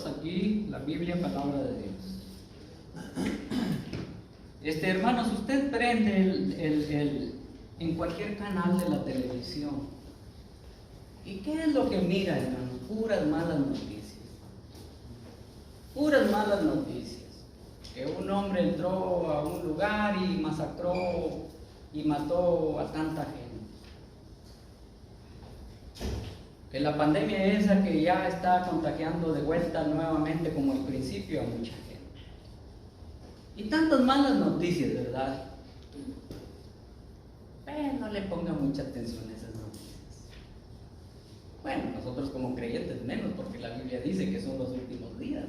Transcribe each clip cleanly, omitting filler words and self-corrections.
Dios aquí, la Biblia, palabra de Dios. Hermanos, usted prende en cualquier canal de la televisión. ¿Y qué es lo que mira, hermanos? Puras malas noticias. Puras malas noticias. Que un hombre entró a un lugar y masacró y mató a tanta gente. Que la pandemia esa que ya está contagiando de vuelta nuevamente como al principio a mucha gente. Y tantas malas noticias, ¿verdad? Pero no le ponga mucha atención a esas noticias. Bueno, nosotros como creyentes menos, porque la Biblia dice que son los últimos días.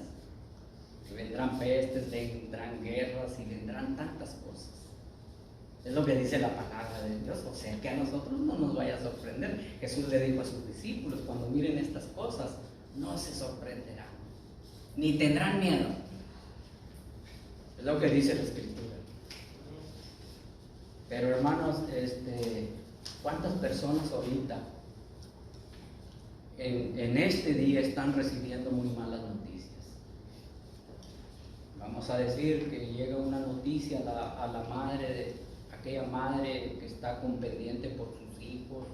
Que vendrán pestes, vendrán guerras y vendrán tantas cosas. Es lo que dice la palabra de Dios. O sea que a nosotros no nos vaya a sorprender. Jesús le dijo a sus discípulos, cuando miren estas cosas, no se sorprenderán, ni tendrán miedo. Es lo que dice la Escritura. Pero hermanos, ¿cuántas personas ahorita en este día están recibiendo muy malas noticias? Vamos a decir que llega una noticia a la madre de aquella madre que está con pendiente por sus hijos,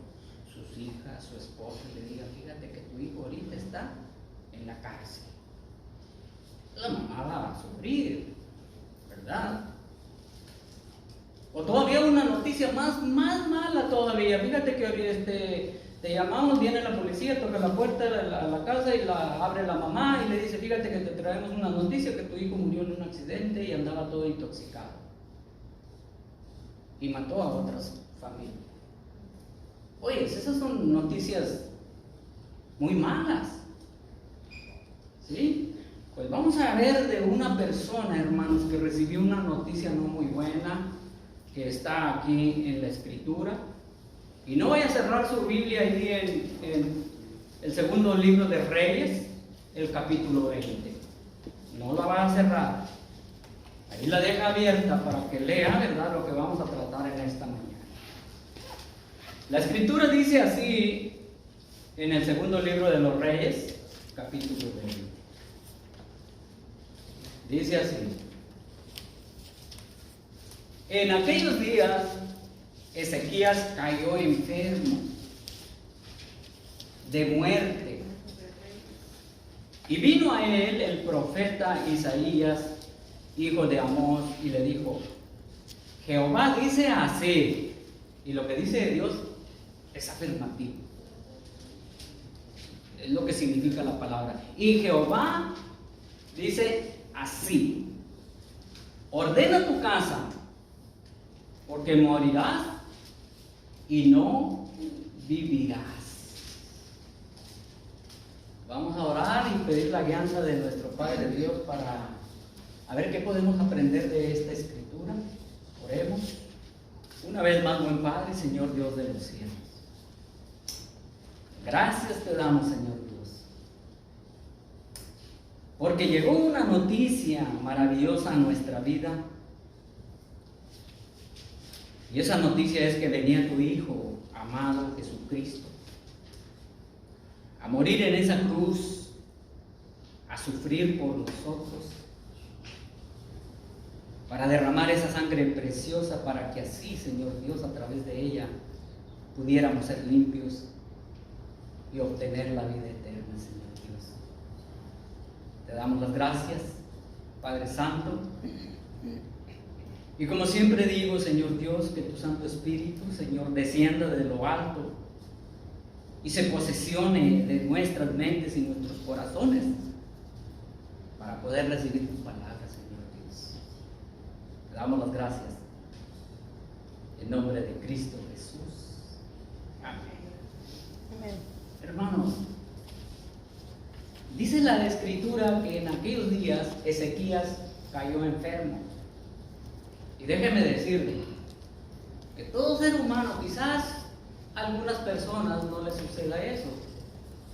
sus hijas, su esposa, y le diga, fíjate que tu hijo ahorita está en la cárcel. La mamá va a sufrir, ¿verdad? O todavía una noticia más mala todavía. Fíjate que te llamamos, viene la policía, toca la puerta a la casa y la abre la mamá y le dice, fíjate que te traemos una noticia que tu hijo murió en un accidente y andaba todo intoxicado. Y mató a otras familias. Oye, esas son noticias muy malas. ¿Sí? Pues vamos a ver de una persona, hermanos, que recibió una noticia no muy buena, que está aquí en la Escritura. Y no vaya a cerrar su Biblia ahí en el segundo libro de Reyes, el capítulo 20. No la va a cerrar. Ahí la deja abierta para que lea, ¿verdad?, lo que vamos a tratar en esta mañana. La Escritura dice así en el segundo libro de los Reyes, capítulo 20. Dice así: en aquellos días Ezequías cayó enfermo de muerte, y vino a él el profeta Isaías, hijo de Amós, y le dijo, Jehová dice así, y lo que dice Dios es afirmativo, es lo que significa la palabra, y Jehová dice así, ordena tu casa, porque morirás y no vivirás. Vamos a orar y pedir la guianza de nuestro Padre Dios para a ver qué podemos aprender de esta Escritura. Oremos. Una vez más, buen Padre, Señor Dios de los cielos. Gracias te damos, Señor Dios, porque llegó una noticia maravillosa a nuestra vida. Y esa noticia es que venía tu Hijo amado Jesucristo a morir en esa cruz, a sufrir por nosotros, para derramar esa sangre preciosa, para que así, Señor Dios, a través de ella pudiéramos ser limpios y obtener la vida eterna, Señor Dios. Te damos las gracias, Padre Santo. Y como siempre digo, Señor Dios, que tu Santo Espíritu, Señor, descienda de lo alto y se posesione de nuestras mentes y nuestros corazones para poder recibir tu palabra, Señor Dios. Te damos las gracias en nombre de Cristo Jesús. Amén. Amén. Hermanos, dice la Escritura que en aquellos días Ezequías cayó enfermo. Y déjeme decirle que todo ser humano, quizás a algunas personas no les suceda eso,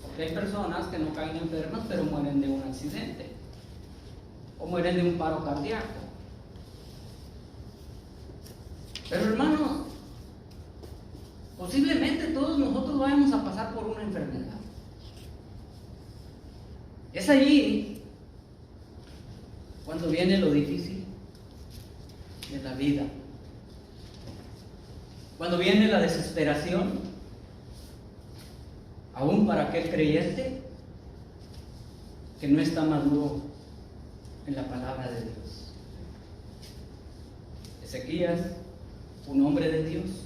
porque hay personas que no caen enfermas pero mueren de un accidente o mueren de un paro cardíaco. Pero hermanos, posiblemente todos nosotros vamos a pasar por una enfermedad. Es allí Cuando viene lo difícil de la vida, cuando viene la desesperación, aún para aquel creyente que no está maduro en la palabra de Dios. Ezequías, un hombre de Dios.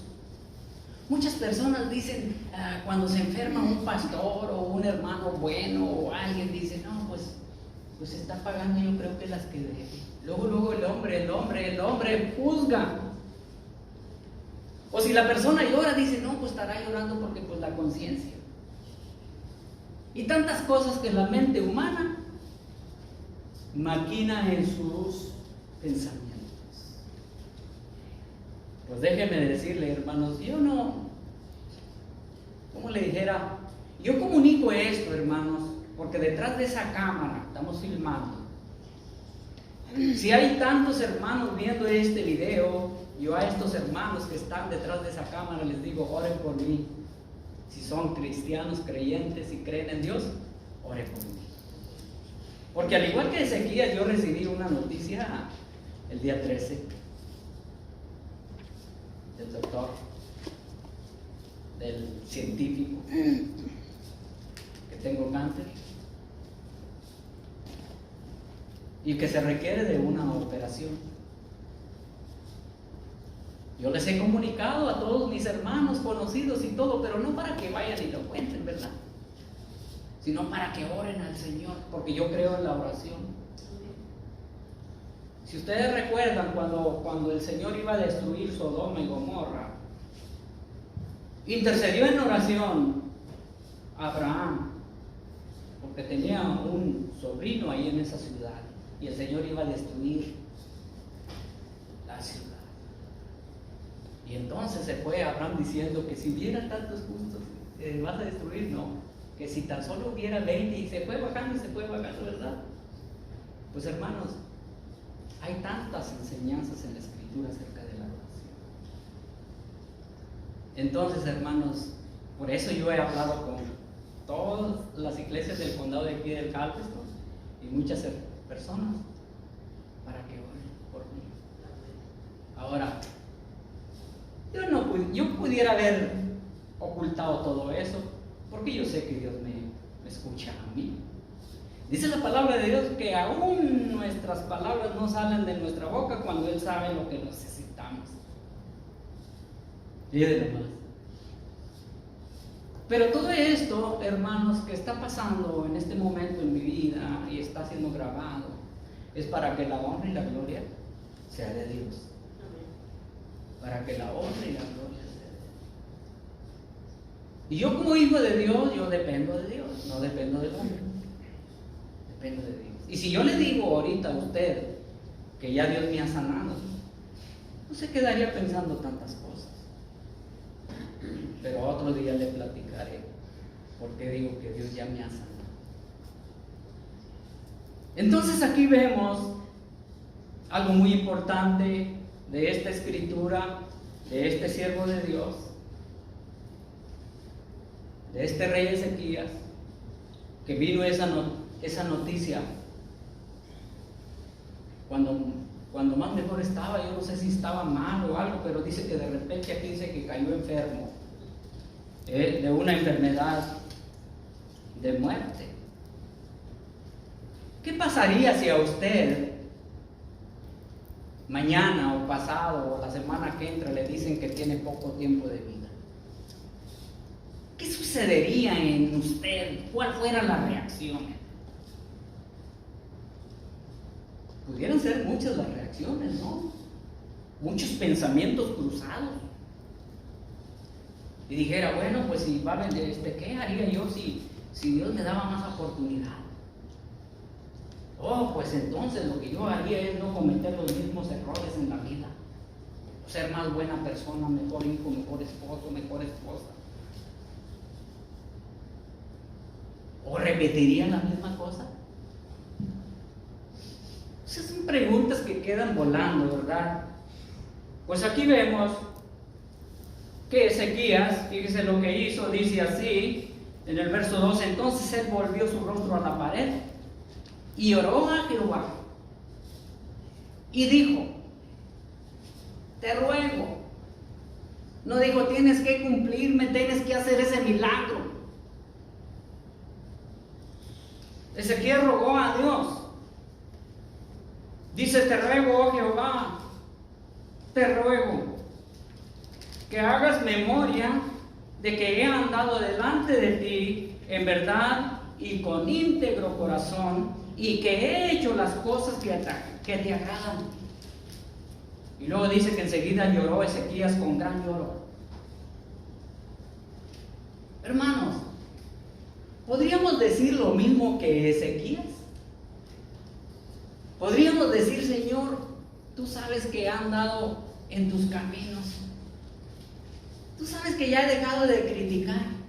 Muchas personas dicen, cuando se enferma un pastor o un hermano bueno o alguien dice, no, pues está pagando, yo creo que las que debe. Luego el hombre juzga. O si la persona llora, dice, no, pues estará llorando porque pues la conciencia. Y tantas cosas que la mente humana maquina en sus pensamientos. Pues déjeme decirle, hermanos, yo no, ¿cómo le dijera? Yo comunico esto, hermanos, porque detrás de esa cámara estamos filmando. Si hay tantos hermanos viendo este video, yo a estos hermanos que están detrás de esa cámara les digo, oren por mí. Si son cristianos, creyentes y creen en Dios, oren por mí. Porque al igual que Ezequías, yo recibí una noticia el día 13 del doctor, del científico, que tengo cáncer y que se requiere de una operación. Yo les he comunicado a todos mis hermanos, conocidos y todo, pero no para que vayan y lo cuenten, ¿verdad? Sino para que oren al Señor, porque yo creo en la oración. Si ustedes recuerdan cuando el Señor iba a destruir Sodoma y Gomorra, intercedió en oración a Abraham, porque tenía un sobrino ahí en esa ciudad, y el Señor iba a destruir la ciudad. Y entonces se fue Abraham diciendo que si hubiera tantos justos, vas a destruir, no, que si tan solo hubiera 20, y se fue bajando, ¿verdad? Pues hermanos, hay tantas enseñanzas en la Escritura acerca de la oración. Entonces, hermanos, por eso yo he hablado con todas las iglesias del condado de aquí del Galveston y muchas personas para que oren por mí. Ahora, yo pudiera haber ocultado todo eso, porque yo sé que Dios me escucha a mí. Dice la palabra de Dios que aún nuestras palabras no salen de nuestra boca cuando Él sabe lo que necesitamos. Fíjense más. Pero todo esto, hermanos, que está pasando en este momento en mi vida y está siendo grabado, es para que la honra y la gloria sea de Dios. Para que la honra y la gloria sea de Dios. Y yo como hijo de Dios, yo dependo de Dios, no dependo del hombre. Dependo de Dios. Y si yo le digo ahorita a usted que ya Dios me ha sanado, no se quedaría pensando tantas cosas. Pero otro día le platicaré por qué digo que Dios ya me ha sanado. Entonces aquí vemos algo muy importante de esta escritura, de este siervo de Dios, de este rey Ezequías, que vino esa noticia cuando más mejor estaba. Yo no sé si estaba mal o algo, pero dice que de repente aquí dice que cayó enfermo de una enfermedad de muerte. ¿Qué pasaría si a usted mañana o pasado o la semana que entra le dicen que tiene poco tiempo de vida? ¿Qué sucedería en usted? ¿Cuál fuera la reacción? Pudieran ser muchas las reacciones, ¿no? Muchos pensamientos cruzados. Y dijera, bueno, pues si va a vender ¿qué haría yo si Dios me daba más oportunidad? Oh, pues entonces lo que yo haría es no cometer los mismos errores en la vida. Ser más buena persona, mejor hijo, mejor esposo, mejor esposa. ¿O repetiría la misma cosa? Esas son preguntas que quedan volando, ¿verdad? Pues aquí vemos que Ezequías, fíjese lo que hizo, dice así, en el verso 12, entonces él volvió su rostro a la pared y oró a Jehová. Y dijo, te ruego. No dijo, tienes que cumplirme, tienes que hacer ese milagro. Ezequiel rogó a Dios. Dice, te ruego, oh Jehová, te ruego que hagas memoria de que he andado delante de ti en verdad y con íntegro corazón, y que he hecho las cosas que te agradan. Y luego dice que enseguida lloró Ezequías con gran lloro. Hermanos, ¿podríamos decir lo mismo que Ezequías? Podríamos decir, Señor, tú sabes que he andado en tus caminos. Tú sabes que ya he dejado de criticar.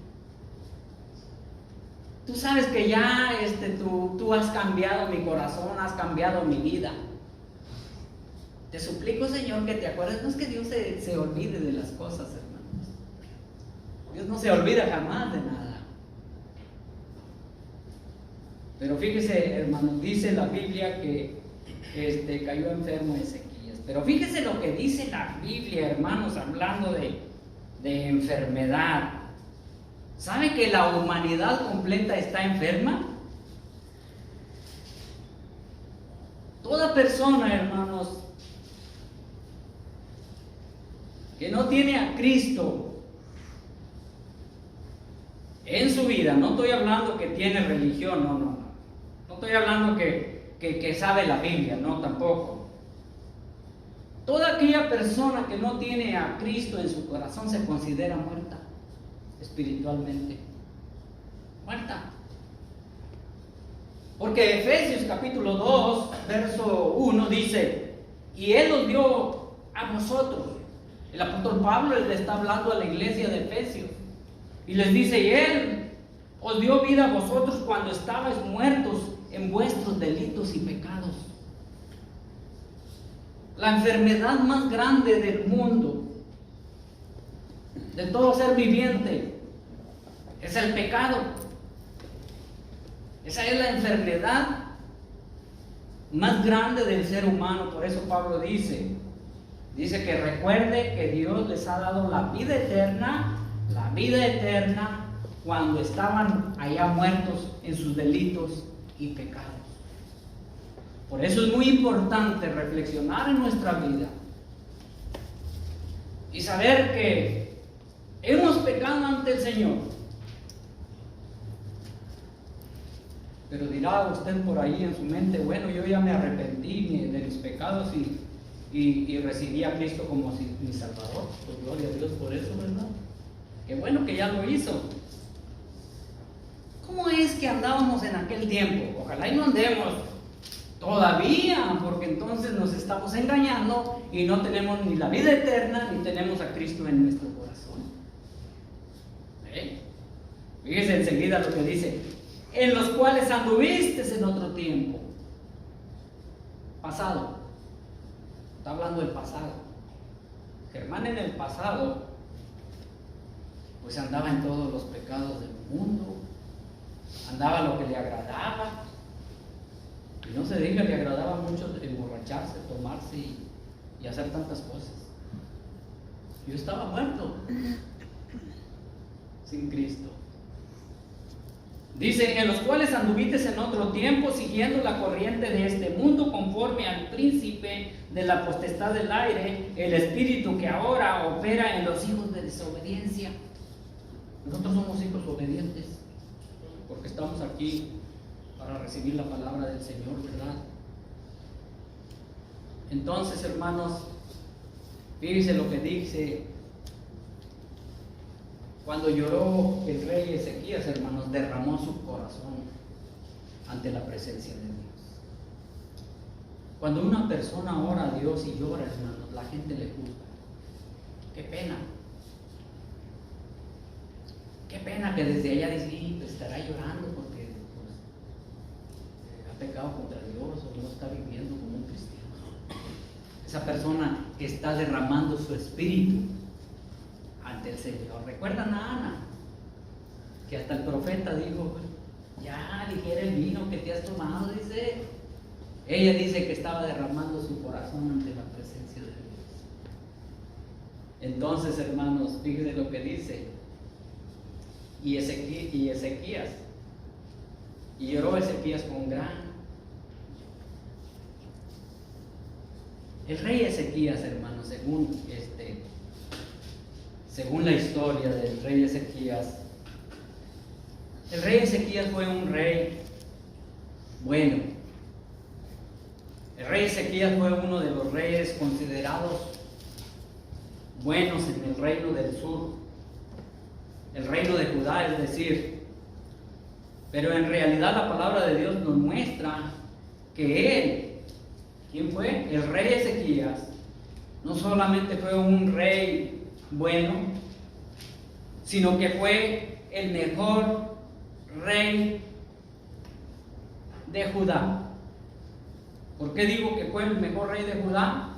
Tú sabes que ya tú has cambiado mi corazón, has cambiado mi vida. Te suplico, Señor, que te acuerdes. No es que Dios se olvide de las cosas, hermanos. Dios no se olvida jamás de nada. Pero fíjese, hermanos, dice la Biblia que cayó enfermo Ezequías. Pero fíjese lo que dice la Biblia, hermanos, hablando de enfermedad. ¿Sabe que la humanidad completa está enferma? Toda persona, hermanos, que no tiene a Cristo en su vida, no estoy hablando que tiene religión, no estoy hablando que sabe la Biblia, no, tampoco. Toda aquella persona que no tiene a Cristo en su corazón se considera muerta espiritualmente. Muerta. Porque Efesios capítulo 2, verso 1 dice, y Él os dio a vosotros. El apóstol Pablo le está hablando a la iglesia de Efesios y les dice, y Él os dio vida a vosotros cuando estabais muertos en vuestros delitos y pecados. La enfermedad más grande del mundo, de todo ser viviente, es el pecado. Esa es la enfermedad más grande del ser humano. Por eso Pablo dice que recuerde que Dios les ha dado la vida eterna cuando estaban allá muertos en sus delitos y pecados. Por eso es muy importante reflexionar en nuestra vida y saber que hemos pecado ante el Señor. Pero dirá usted por ahí en su mente, bueno, yo ya me arrepentí de mis pecados y recibí a Cristo como mi Salvador. Pues gloria a Dios por eso, ¿verdad? Qué bueno que ya lo hizo. ¿Cómo es que andábamos en aquel tiempo? Ojalá y no andemos todavía, porque entonces nos estamos engañando y no tenemos ni la vida eterna ni tenemos a Cristo en nuestro corazón. Fíjese enseguida lo que dice, en los cuales anduviste en otro tiempo. Pasado. Está hablando del pasado. Germán en el pasado pues andaba en todos los pecados del mundo, andaba lo que le agradaba, y no se diga, le agradaba mucho emborracharse, tomarse y hacer tantas cosas. Yo estaba muerto sin Cristo. Dice, en los cuales anduviste en otro tiempo, siguiendo la corriente de este mundo, conforme al príncipe de la potestad del aire, el espíritu que ahora opera en los hijos de desobediencia. Nosotros somos hijos obedientes, porque estamos aquí para recibir la palabra del Señor, ¿verdad? Entonces, hermanos, fíjense lo que dice. Cuando lloró el rey Ezequías, hermanos, derramó su corazón ante la presencia de Dios. Cuando una persona ora a Dios y llora, hermanos, la gente le juzga. Qué pena. Qué pena que desde allá dice, sí, pues estará llorando porque ha pecado contra Dios o no está viviendo como un cristiano. Esa persona que está derramando su espíritu ante el Señor. ¿Recuerdan a Ana? Que hasta el profeta dijo, ya ligera el vino que te has tomado, dice, Ella dice que estaba derramando su corazón ante la presencia de Dios. Entonces, hermanos, fíjense lo que dice. Y Ezequías, y lloró Ezequías con gran. El rey Ezequías, hermanos, según la historia del rey Ezequías, el rey Ezequías fue un rey bueno. El rey Ezequías fue uno de los reyes considerados buenos en el reino del sur, el reino de Judá, es decir. Pero en realidad la palabra de Dios nos muestra que él, ¿quién fue? El rey Ezequías, no solamente fue un rey bueno, sino que fue el mejor rey de Judá. ¿Por qué digo que fue el mejor rey de Judá?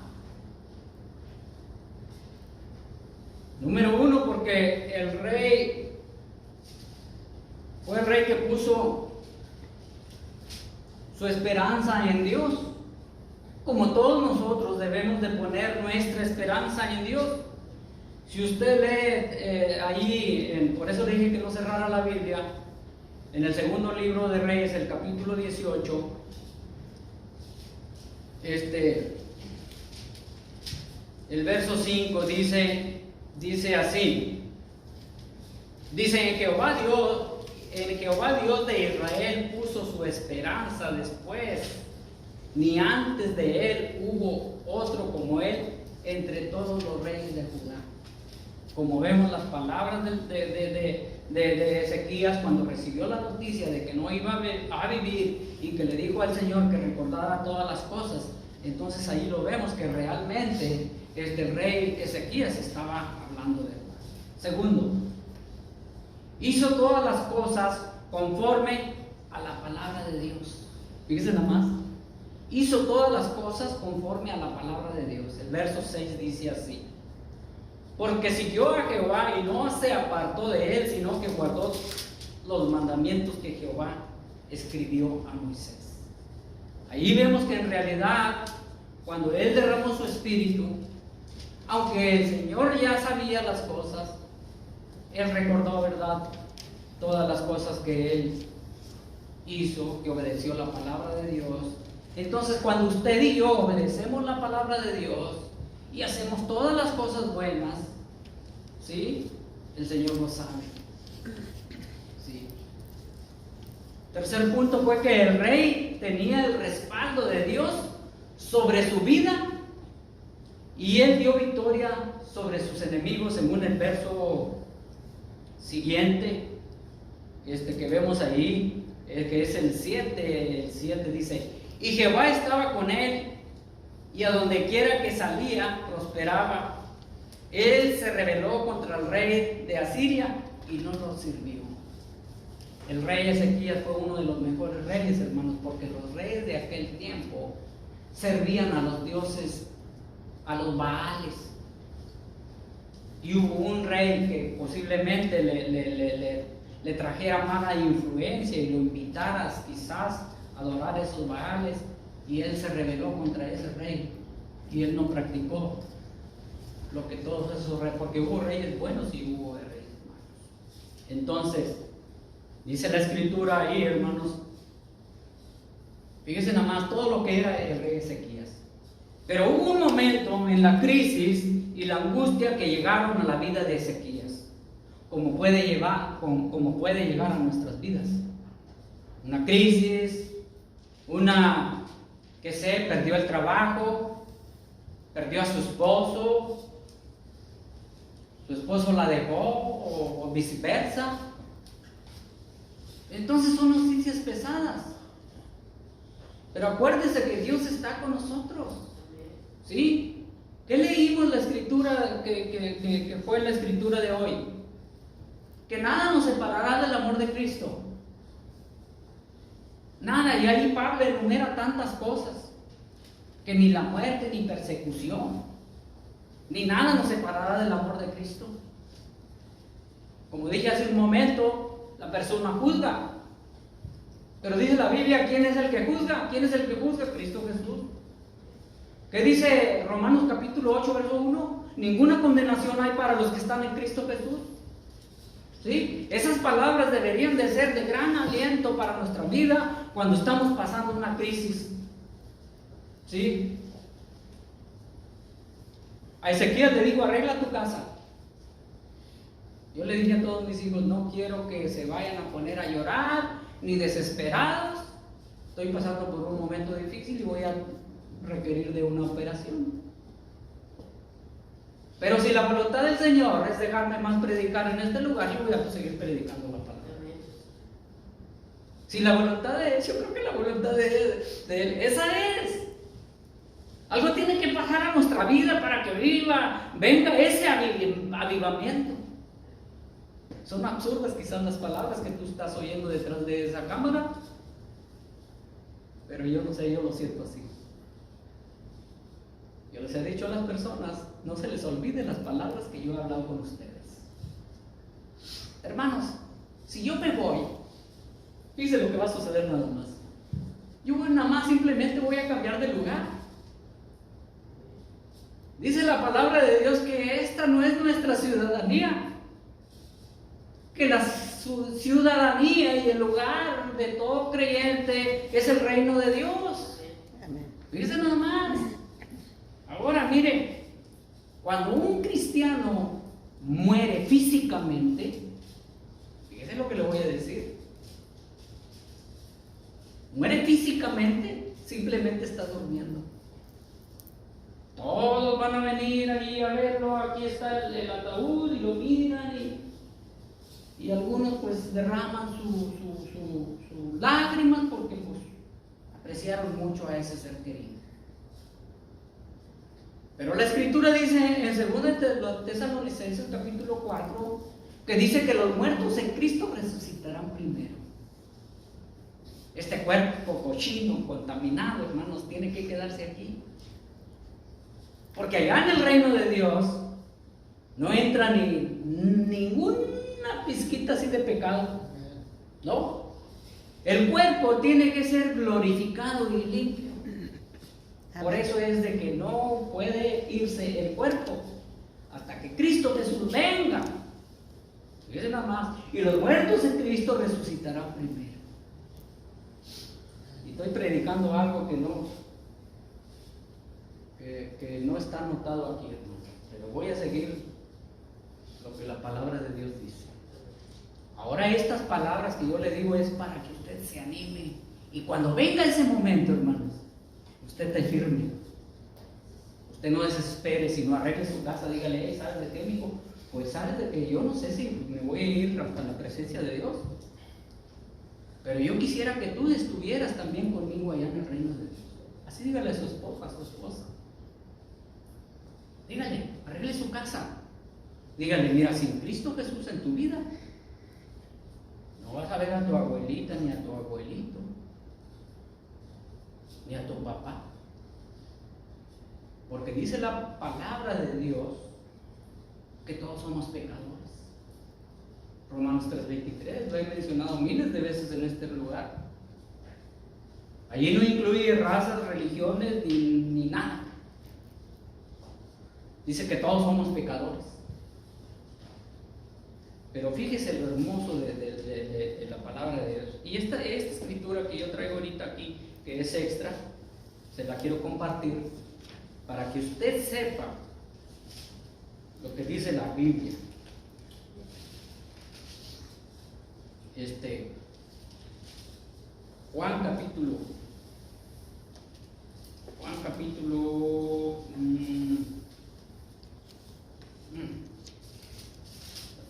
Número uno, porque el rey fue el rey que puso su esperanza en Dios. Como todos nosotros debemos de poner nuestra esperanza en Dios. Si usted lee ahí, por eso dije que no cerrara la Biblia, en el segundo libro de Reyes, el capítulo 18, el verso 5 dice así. Dice: en Jehová Dios de Israel puso su esperanza después, ni antes de él hubo otro como él entre todos los reyes de Judá. Como vemos las palabras de Ezequías cuando recibió la noticia de que no iba a vivir y que le dijo al Señor que recordara todas las cosas. Entonces ahí lo vemos que realmente el rey Ezequías estaba hablando de Dios. Segundo, hizo todas las cosas conforme a la palabra de Dios. Fíjense nada más. Hizo todas las cosas conforme a la palabra de Dios. El verso 6 dice así: porque siguió a Jehová y no se apartó de él, sino que guardó los mandamientos que Jehová escribió a Moisés. Ahí vemos que en realidad, cuando él derramó su espíritu, aunque el Señor ya sabía las cosas, él recordó, ¿verdad?, todas las cosas que él hizo, que obedeció la palabra de Dios. Entonces, cuando usted y yo obedecemos la palabra de Dios y hacemos todas las cosas buenas, ¿sí?, el Señor lo sabe. ¿Sí? Tercer punto fue que el rey tenía el respaldo de Dios sobre su vida y él dio victoria sobre sus enemigos, según el verso siguiente, que vemos ahí, que es el 7. El 7 dice: y Jehová estaba con él, y a donde quiera que salía prosperaba. Él se rebeló contra el rey de Asiria y no lo sirvió. El rey Ezequías fue uno de los mejores reyes, hermanos, porque los reyes de aquel tiempo servían a los dioses, a los Baales. Y hubo un rey que posiblemente le trajera mala influencia y lo invitara quizás a adorar a esos Baales, y él se rebeló contra ese rey y él no practicó lo que todos esos reyes, porque hubo reyes buenos y hubo reyes malos. Entonces, dice la escritura ahí, hermanos, fíjense nada más todo lo que era el rey Ezequías. Pero hubo un momento en la crisis y la angustia que llegaron a la vida de Ezequías, como puede llegar a nuestras vidas. Una crisis, perdió el trabajo, perdió a su esposo la dejó, o viceversa. Entonces son noticias pesadas. Pero acuérdese que Dios está con nosotros. ¿Sí? ¿Qué leímos la escritura que fue la escritura de hoy? Que nada nos separará del amor de Cristo. Nada, y ahí Pablo enumera tantas cosas, que ni la muerte, ni persecución, ni nada nos separará del amor de Cristo. Como dije hace un momento, la persona juzga. Pero dice la Biblia, ¿quién es el que juzga? ¿Quién es el que juzga? Cristo Jesús. ¿Qué dice Romanos capítulo 8, verso 1? Ninguna condenación hay para los que están en Cristo Jesús. ¿Sí? Esas palabras deberían de ser de gran aliento para nuestra vida cuando estamos pasando una crisis. ¿Sí? A Ezequiel le digo, arregla tu casa. Yo le dije a todos mis hijos, no quiero que se vayan a poner a llorar, ni desesperados. Estoy pasando por un momento difícil y voy a requerir de una operación. Pero si la voluntad del Señor es dejarme más predicar en este lugar, yo voy a seguir predicando la palabra. Si la voluntad de Él, yo creo que la voluntad de Él, esa es. Algo tiene que pasar a nuestra vida para que venga ese avivamiento. Son absurdas quizás las palabras que tú estás oyendo detrás de esa cámara, pero yo no sé, yo lo siento así. Yo les he dicho a las personas, no se les olviden las palabras que yo he hablado con ustedes. Hermanos, si yo me voy, fíjense lo que va a suceder nada más. Yo nada más simplemente voy a cambiar de lugar. Dice la palabra de Dios que esta no es nuestra ciudadanía, que la ciudadanía y el lugar de todo creyente es el reino de Dios. Fíjense nada más. Ahora mire, cuando un cristiano muere físicamente, fíjese lo que le voy a decir. Muere físicamente, simplemente está durmiendo. Todos van a venir allí a verlo, aquí está el ataúd y lo miran y algunos pues derraman sus lágrimas porque pues apreciaron mucho a ese ser querido. Pero la Escritura dice en 2 Tesalonicenses capítulo 4 que dice que los muertos en Cristo resucitarán primero. Este cuerpo cochino, contaminado, hermanos, tiene que quedarse aquí. Porque allá en el reino de Dios no entra ninguna pizquita así de pecado. No. El cuerpo tiene que ser glorificado y limpio. Por eso es de que no puede irse el cuerpo hasta que Cristo Jesús venga. Fíjense nada más. Y los muertos en Cristo resucitarán primero. Y estoy predicando algo que no está anotado aquí, hermano. Pero voy a seguir lo que la palabra de Dios dice. Ahora estas palabras que yo le digo es para que usted se anime. Y cuando venga ese momento, hermanos, usted esté firme. Usted no desespere, sino arregle su casa, dígale, ¿sabes de qué, mijo? Pues sabes de que yo no sé si me voy a ir hasta la presencia de Dios. Pero yo quisiera que tú estuvieras también conmigo allá en el reino de Dios. Así dígale a su esposa, Dígale, arregle su casa. Dígale, mira, sin Cristo Jesús en tu vida, no vas a ver a tu abuelita ni a tu abuelito, ni a tu papá. Porque dice la palabra de Dios que todos somos pecadores. Romanos 3:23, lo he mencionado miles de veces en este lugar. Allí no incluye razas, religiones, ni nada. Dice que todos somos pecadores. Pero fíjese lo hermoso de la palabra de Dios. Y esta escritura que yo traigo ahorita aquí, que es extra, se la quiero compartir para que usted sepa lo que dice la Biblia. Juan capítulo la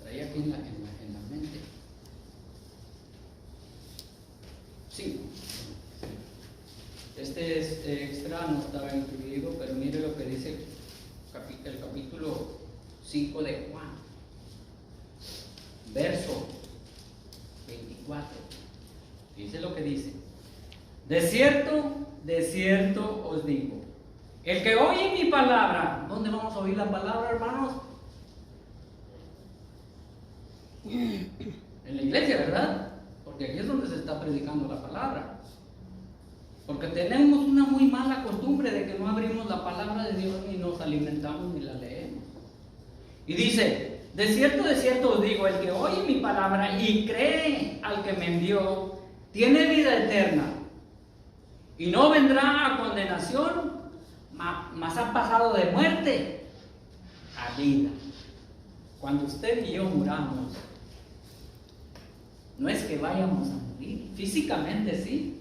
traía aquí en la mente. 5. Este es extra, no estaba incluido, pero mire lo que dice el capítulo 5 de Juan, verso 24. Dice lo que dice: de cierto os digo, el que oye mi palabra. ¿Dónde vamos a oír la palabra, hermanos? En la iglesia, ¿verdad? porque aquí es donde se está predicando la palabra. Porque tenemos una muy mala costumbre de que no abrimos la palabra de Dios, ni nos alimentamos, ni la leemos. Y dice, de cierto os digo, el que oye mi palabra y cree al que me envió, tiene vida eterna, y no vendrá a condenación, mas ha pasado de muerte a vida. Cuando usted y yo muramos, no es que vayamos a morir, físicamente sí,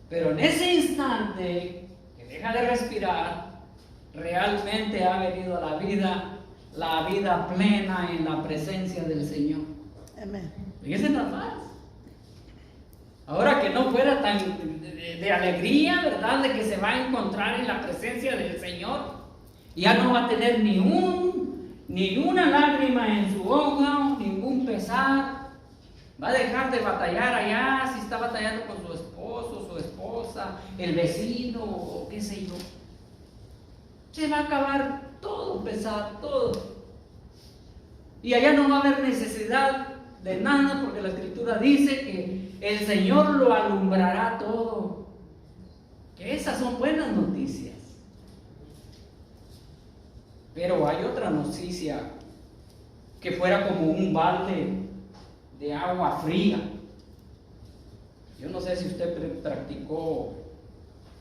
pero en ese instante que deja de respirar, realmente ha venido a la vida plena en la presencia del Señor. Amén. Fíjense nada más. Ahora que no fuera tan de alegría, ¿verdad? De que se va a encontrar en la presencia del Señor. Ya no va a tener ni una lágrima en su ojo, ningún pesar. Va a dejar de batallar allá, si está batallando con su esposo, su esposa, el vecino, o qué sé yo. Se va a acabar todo pesar, todo. Y allá no va a haber necesidad de nada, porque la Escritura dice que el Señor lo alumbrará todo. Que esas son buenas noticias. Pero hay otra noticia que fuera como un balde de agua fría. Yo no sé si usted practicó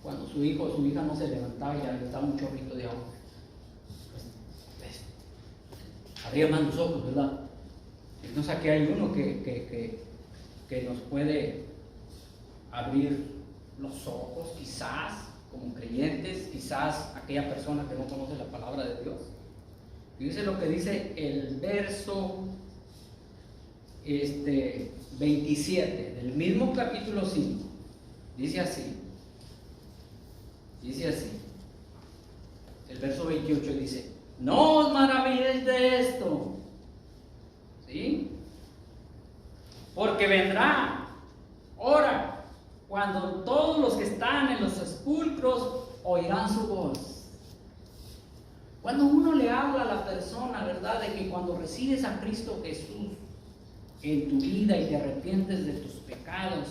cuando su hijo o su hija no se levantaba y ya le estaba un chorrito de agua. Pues, abría más los ojos, ¿verdad? Entonces aquí hay uno que nos puede abrir los ojos, quizás, como creyentes, quizás aquella persona que no conoce la palabra de Dios. Fíjese lo que dice el verso 27 del mismo capítulo 5. Dice así. El verso 28 dice: no os maravilléis de esto, ¿sí? Porque vendrá hora cuando todos los que están en los sepulcros oirán su voz. Cuando uno le habla a la persona, ¿verdad?, de que cuando recibes a Cristo Jesús en tu vida y te arrepientes de tus pecados,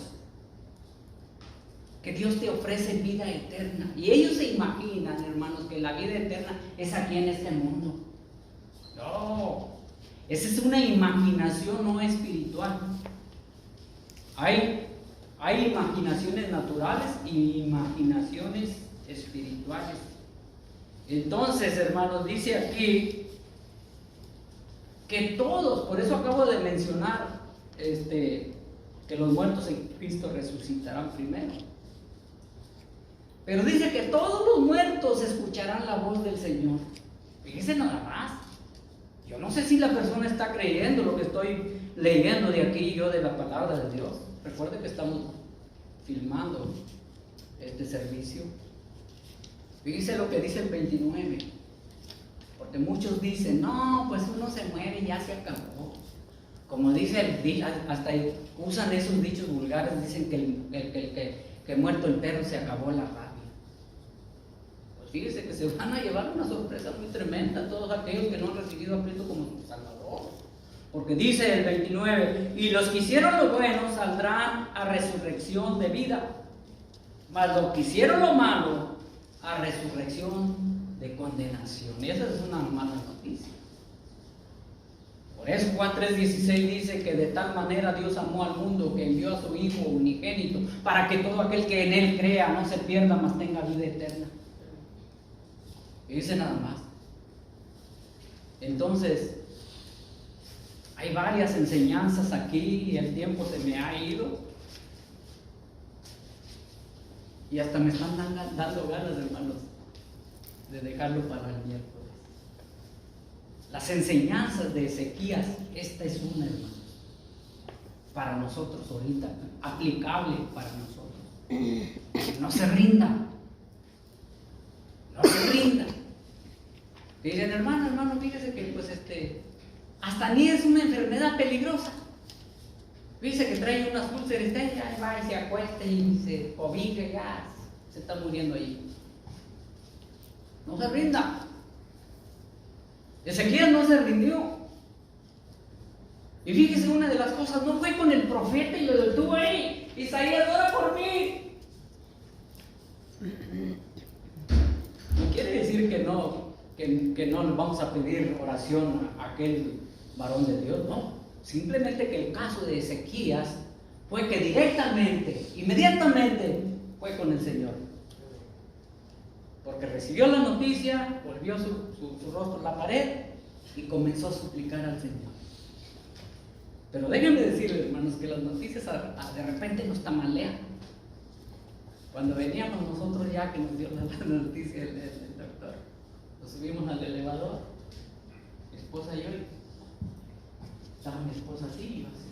que Dios te ofrece vida eterna. Y ellos se imaginan, hermanos, que la vida eterna es aquí en este mundo. No, esa es una imaginación no espiritual. Hay imaginaciones naturales y imaginaciones espirituales. Entonces, hermanos, dice aquí que todos, por eso acabo de mencionar que los muertos en Cristo resucitarán primero. Pero dice que todos los muertos escucharán la voz del Señor. Fíjense nada más. Yo no sé si la persona está creyendo lo que estoy leyendo de aquí yo de la palabra de Dios. Recuerde que estamos filmando este servicio. Fíjense lo que dice el 29. Porque muchos dicen, no, pues uno se muere y ya se acabó. Como dice hasta usan esos dichos vulgares, dicen que muerto el perro se acabó la rabia. Pues fíjense que se van a llevar una sorpresa muy tremenda todos aquellos que no han recibido a Cristo como su Salvador. Porque dice el 29, y los que hicieron lo bueno saldrán a resurrección de vida, mas los que hicieron lo malo a resurrección de condenación. Y esa es una mala noticia. Por eso Juan 3:16 dice que de tal manera Dios amó al mundo que envió a su Hijo unigénito para que todo aquel que en Él crea no se pierda, mas tenga vida eterna. Y dice nada más. Entonces, hay varias enseñanzas aquí y el tiempo se me ha ido. Y hasta me están dando ganas, hermanos, de dejarlo para el miércoles. Las enseñanzas de Ezequías, esta es una, hermano, para nosotros ahorita, aplicable para nosotros. No se rinda. No se rinda. Dicen, hermano, fíjese que pues hasta ni es una enfermedad peligrosa. Dice que trae unas úlceras, ya va y se acuesta y se cobija, ya se está muriendo ahí. No se rinda. Ezequías no se rindió. Y fíjese, una de las cosas, no fue con el profeta y lo detuvo ahí. Isaías, ora por mí. No quiere decir que no le vamos a pedir oración a aquel varón de Dios, no. Simplemente que el caso de Ezequías fue que directamente, inmediatamente, fue con el Señor. Porque recibió la noticia, volvió su rostro a la pared y comenzó a suplicar al Señor. Pero déjenme decirles, hermanos, que las noticias de repente nos tamalean. Cuando veníamos nosotros ya que nos dio la noticia el doctor, nos subimos al elevador, mi esposa y yo, estaba mi esposa así y yo así.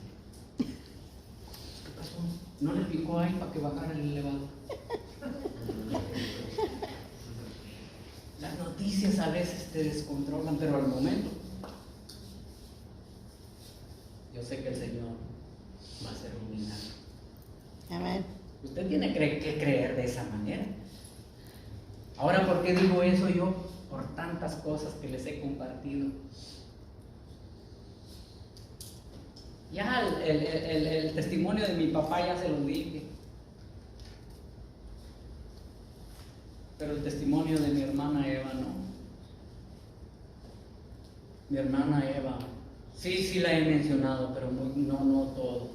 ¿Qué pasó? ¿No le picó ahí para que bajara el elevador? Las noticias a veces te descontrolan, pero al momento yo sé que el Señor va a hacer un milagro. Amén. Usted tiene que creer de esa manera. Ahora, ¿por qué digo eso yo? Por tantas cosas que les he compartido. Ya el testimonio de mi papá ya se lo dije. Pero el testimonio de mi hermana Eva no. Mi hermana Eva, sí la he mencionado, pero no todo.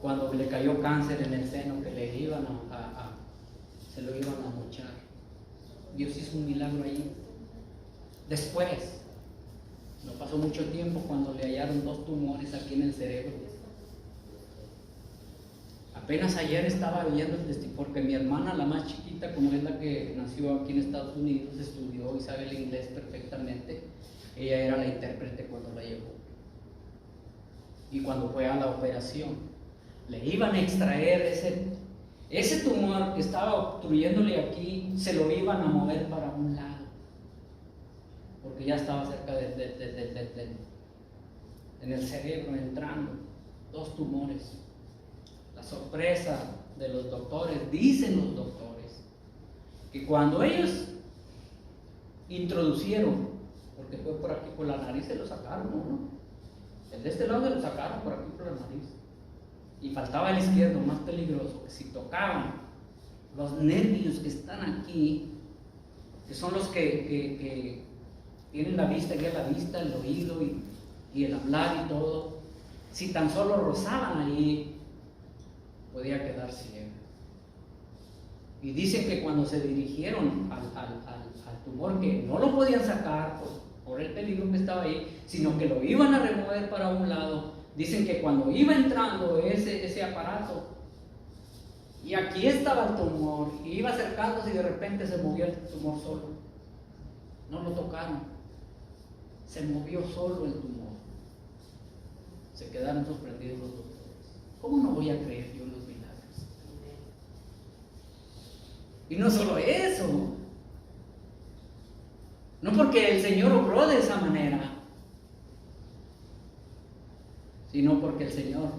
Cuando le cayó cáncer en el seno, que le iban se lo iban a mochar. Dios hizo un milagro ahí. Después, no pasó mucho tiempo cuando le hallaron 2 tumores aquí en el cerebro. Apenas ayer estaba viendo el testimonio, porque mi hermana, la más chiquita, como es la que nació aquí en Estados Unidos, estudió y sabe el inglés perfectamente. Ella era la intérprete cuando la llevó. Y cuando fue a la operación, le iban a extraer ese tumor que estaba obstruyéndole aquí, se lo iban a mover para un lado, porque ya estaba cerca en el cerebro entrando 2 tumores. La sorpresa de los doctores, dicen los doctores, que cuando ellos introducieron, porque fue por aquí, por la nariz se lo sacaron, ¿no? El de este lado se lo sacaron por aquí, por la nariz. Y faltaba el izquierdo, más peligroso, que si tocaban los nervios que están aquí, que son los que tienen la vista, ya la vista, el oído y el hablar y todo, si tan solo rozaban allí, podía quedar ciego. Y dicen que cuando se dirigieron al tumor, que no lo podían sacar por el peligro que estaba ahí, sino que lo iban a remover para un lado. Dicen que cuando iba entrando ese aparato, y aquí estaba el tumor, y iba acercándose y de repente se movió el tumor solo. No lo tocaron, se movió solo el tumor. Se quedaron sorprendidos los doctores. ¿Cómo no voy a creer yo en los milagros? Y no solo eso, no porque el Señor obró de esa manera, sino porque el Señor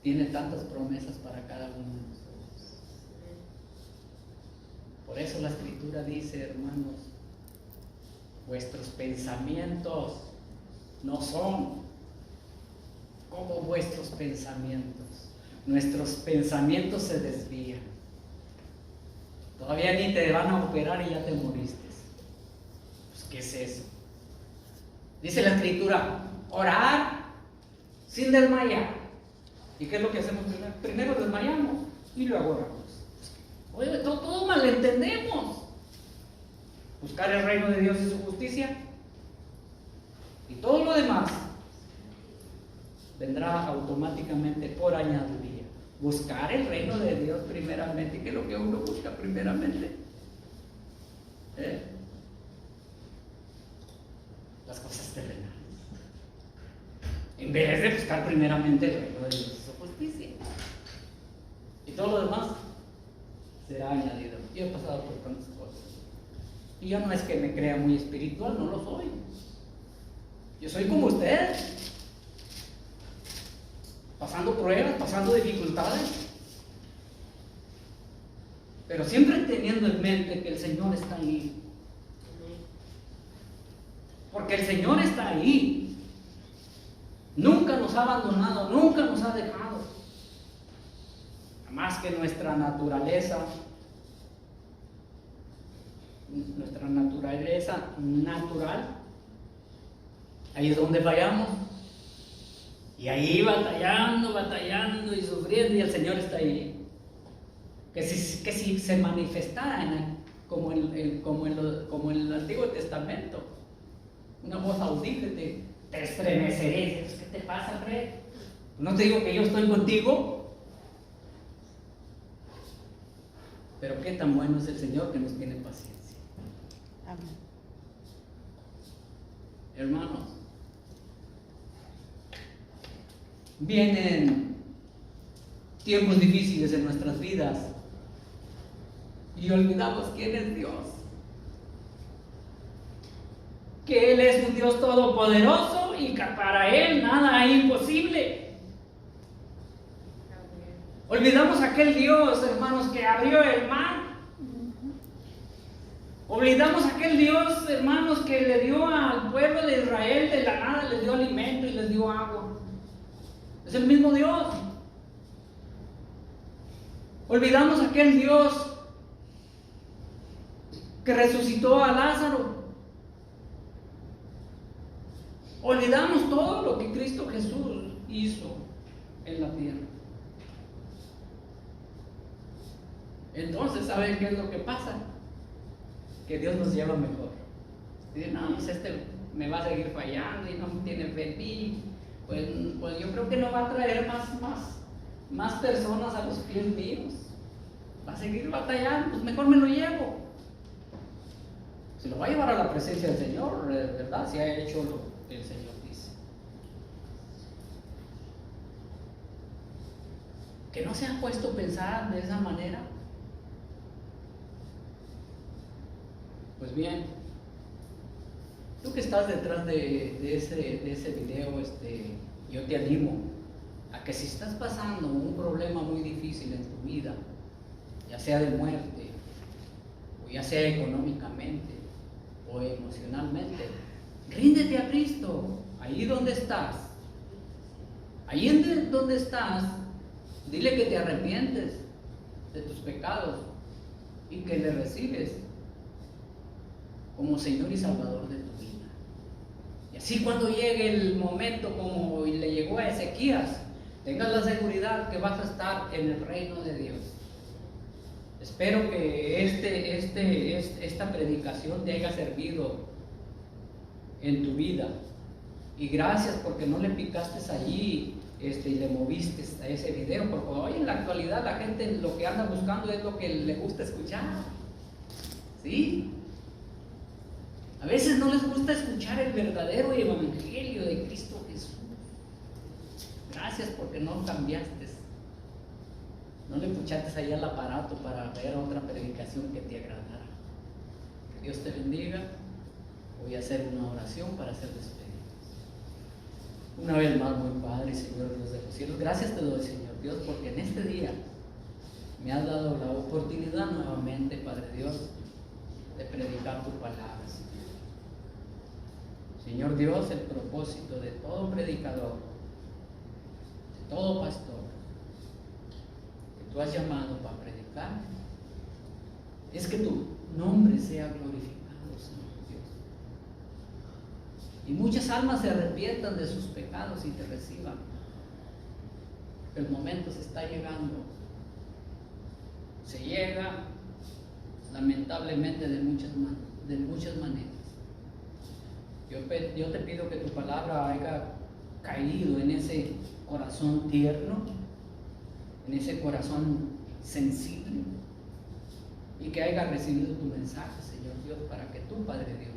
tiene tantas promesas para cada uno de nosotros. Por eso la Escritura dice, hermanos, vuestros pensamientos no son como vuestros pensamientos. Nuestros pensamientos se desvían. Todavía ni te van a operar y ya te moriste. Pues, ¿qué es eso? Dice la Escritura, orar sin desmayar. ¿Y qué es lo que hacemos primero? Primero desmayamos y luego oramos. Oye, todo malentendemos. Buscar el reino de Dios y su justicia, y todo lo demás vendrá automáticamente por añadidura. Buscar el reino de Dios primeramente. ¿Qué es lo que uno busca primeramente? Las cosas terrenales, en vez de buscar primeramente el reino de Dios y su justicia, y todo lo demás será añadido. Yo he pasado por tantas cosas, y yo no es que me crea muy espiritual, no lo soy. Yo soy como usted, pasando pruebas, pasando dificultades, pero siempre teniendo en mente que el Señor está ahí. Porque el Señor está ahí. Nunca nos ha abandonado, nunca nos ha dejado. Más que nuestra naturaleza natural, ahí es donde fallamos. Y ahí batallando y sufriendo, y el Señor está ahí. Que si se manifestara como en el Antiguo Testamento, una voz audible, te estremeceré. ¿Qué te pasa, Fred? No te digo que yo estoy contigo. Pero qué tan bueno es el Señor que nos tiene paciencia. Amén. Hermanos, vienen tiempos difíciles en nuestras vidas y olvidamos quién es Dios. Que Él es un Dios todopoderoso y que para Él nada hay imposible. Olvidamos aquel Dios, hermanos, que abrió el mar. Olvidamos aquel Dios, hermanos, que le dio al pueblo de Israel de la nada, les dio alimento y les dio agua. Es el mismo Dios. Olvidamos aquel Dios que resucitó a Lázaro. Olvidamos todo lo que Cristo Jesús hizo en la tierra. Entonces, ¿saben qué es lo que pasa? Que Dios nos lleva mejor. Dice, no, pues me va a seguir fallando y no tiene fe en mí. Pues yo creo que no va a traer más personas a los pies míos. Va a seguir batallando, pues mejor me lo llevo. Se lo va a llevar a la presencia del Señor, ¿verdad? Si ha hecho lo que el Señor dice. Que no se ha puesto a pensar de esa manera. Pues bien, tú que estás detrás de ese video, yo te animo a que si estás pasando un problema muy difícil en tu vida, ya sea de muerte, o ya sea económicamente, o emocionalmente, ríndete a Cristo, ahí donde estás. Ahí donde estás, dile que te arrepientes de tus pecados y que le recibes como Señor y Salvador de tu vida. Y así cuando llegue el momento como le llegó a Ezequías, tengas la seguridad que vas a estar en el reino de Dios. Espero que esta predicación te haya servido en tu vida. Y gracias porque no le picaste allí y le moviste a ese video, porque hoy en la actualidad la gente lo que anda buscando es lo que le gusta escuchar. ¿Sí? A veces no les gusta escuchar el verdadero evangelio de Cristo Jesús. Gracias porque no cambiaste. No le puchaste ahí al aparato para ver otra predicación que te agradara. Que Dios te bendiga. Voy a hacer una oración para ser despedidos. Una vez más, muy Padre, Señor Dios de los cielos, gracias te doy, Señor Dios, porque en este día me has dado la oportunidad nuevamente, Padre Dios, de predicar tu palabra. Señor Dios, el propósito de todo predicador, de todo pastor que tú has llamado para predicar, es que tu nombre sea glorificado, Señor Dios. Y muchas almas se arrepientan de sus pecados y te reciban. El momento se está llegando. Se llega lamentablemente de muchas maneras. Yo te pido que tu palabra haya caído en ese corazón tierno, en ese corazón sensible, y que haya recibido tu mensaje, Señor Dios, para que tú, Padre Dios,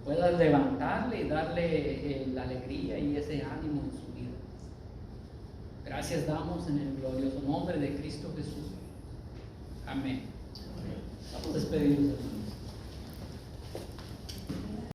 puedas levantarle y darle la alegría y ese ánimo en su vida. Gracias damos en el glorioso nombre de Cristo Jesús. Amén. Vamos despedidos, hermanos.